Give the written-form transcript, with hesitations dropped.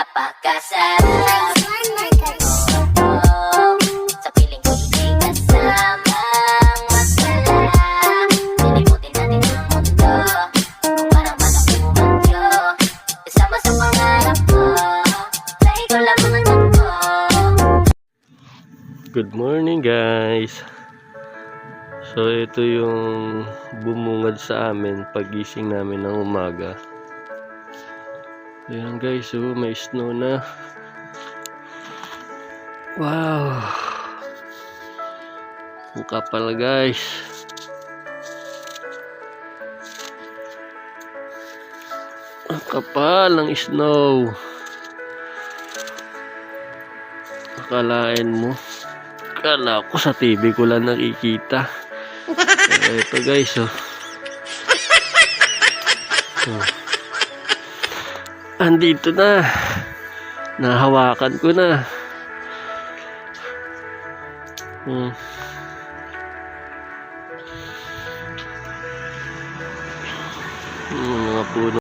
Napakasarap sa piling ko hindi kasamang masaya. Nilimutin natin ang mundo parang manang bumagyo. Kasama sa pangarap ko na ikaw lang ang anak ko. Good morning guys. So ito yung bumungad sa amin pagising namin ng umaga. Ayan guys, so may snow na. Wow, ang kapal guys. Ang kapal ng snow. Akalain mo, kala ko sa TV ko lang nakikita. Ito guys, oh. Andito na. Nahawakan ko na. Mga puno.